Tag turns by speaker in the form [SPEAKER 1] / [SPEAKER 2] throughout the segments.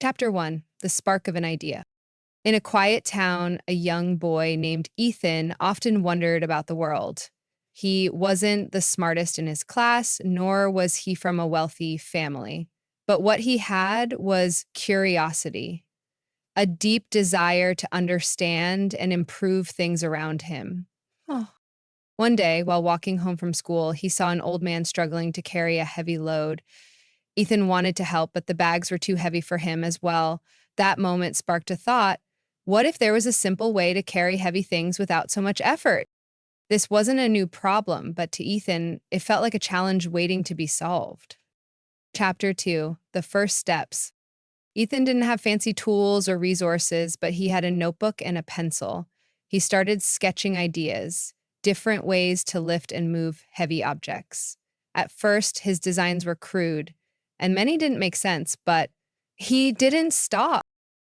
[SPEAKER 1] Chapter 1. The Spark of an Idea. In a quiet town, a young boy named Ethan often wondered about the world. He wasn't the smartest in his class, nor was he from a wealthy family. But what he had was curiosity, a deep desire to understand and improve things around him.
[SPEAKER 2] Oh,
[SPEAKER 1] One day, while walking home from school, he saw an old man struggling to carry a heavy load. Ethan wanted to help, but the bags were too heavy for him as well. That moment sparked a thought. What if there was a simple way to carry heavy things without so much effort? This wasn't a new problem, but to Ethan, it felt like a challenge waiting to be solved. Chapter 2. The First Steps. Ethan didn't have fancy tools or resources, but he had a notebook and a pencil. He started sketching ideas, different ways to lift and move heavy objects. At first, his designs were crude, and many didn't make sense, but he didn't stop.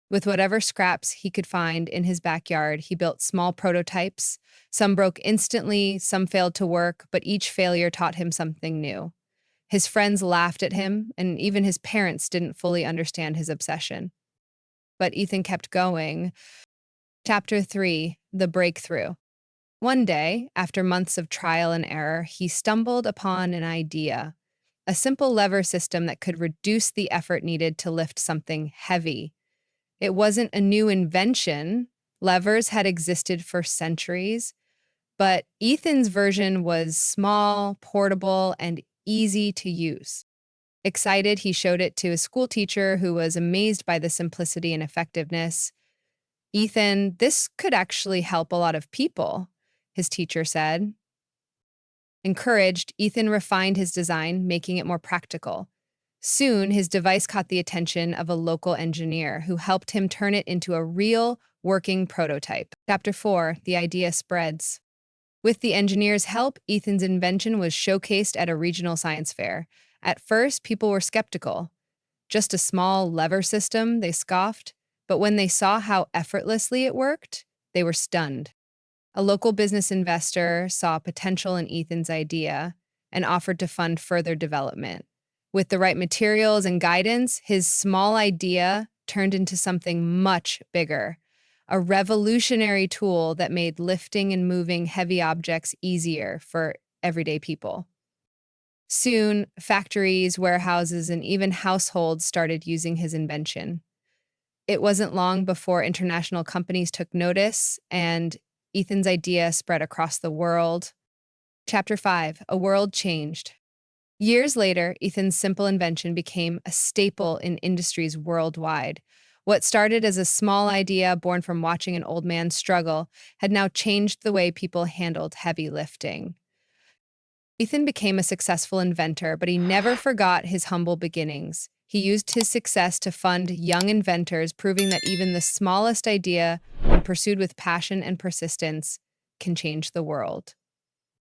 [SPEAKER 1] With whatever scraps he could find in his backyard, he built small prototypes. Some broke instantly, some failed to work, but each failure taught him something new. His friends laughed at him, and even his parents didn't fully understand his obsession. But Ethan kept going. Chapter 3. The Breakthrough. One day, after months of trial and error, he stumbled upon an idea, a simple lever system that could reduce the effort needed to lift something heavy. It wasn't a new invention. Levers had existed for centuries, but Ethan's version was small, portable, and easy to use. Excited, he showed it to his school teacher, who was amazed by the simplicity and effectiveness. Ethan, this could actually help a lot of people, his teacher said. Encouraged, Ethan refined his design, making it more practical. Soon, his device caught the attention of a local engineer who helped him turn it into a real, working prototype. Chapter 4. The Idea Spreads. With the engineer's help, Ethan's invention was showcased at a regional science fair. At first, people were skeptical. Just a small lever system, they scoffed. But when they saw how effortlessly it worked, they were stunned. A local business investor saw potential in Ethan's idea and offered to fund further development. With the right materials and guidance, his small idea turned into something much bigger, a revolutionary tool that made lifting and moving heavy objects easier for everyday people. Soon, factories, warehouses, and even households started using his invention. It wasn't long before international companies took notice, and Ethan's idea spread across the world. Chapter 5. A World Changed. Years later, Ethan's simple invention became a staple in industries worldwide. What started as a small idea born from watching an old man struggle had now changed the way people handled heavy lifting. Ethan became a successful inventor, but he never forgot his humble beginnings. He used his success to fund young inventors, proving that even the smallest idea, when pursued with passion and persistence, can change the world.